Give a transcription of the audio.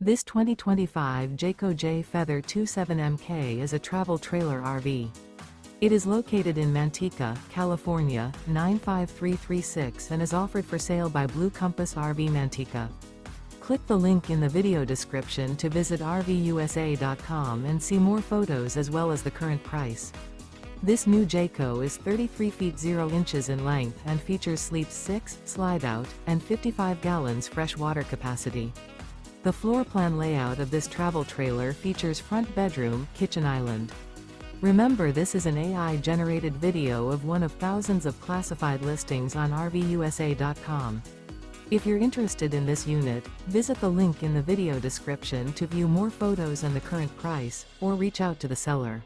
This 2025 Jayco Jay Feather 27MK is a travel trailer RV. It is located in Manteca, California, 95336 and is offered for sale by Blue Compass RV Manteca. Click the link in the video description to visit RVUSA.com and see more photos as well as the current price. This new Jayco is 33 feet 0 inches in length and features sleeps 6, slide-out, and 55 gallons fresh water capacity. The floor plan layout of this travel trailer features front bedroom, kitchen island. Remember, this is an AI-generated video of one of thousands of classified listings on RVUSA.com. If you're interested in this unit, visit the link in the video description to view more photos and the current price, or reach out to the seller.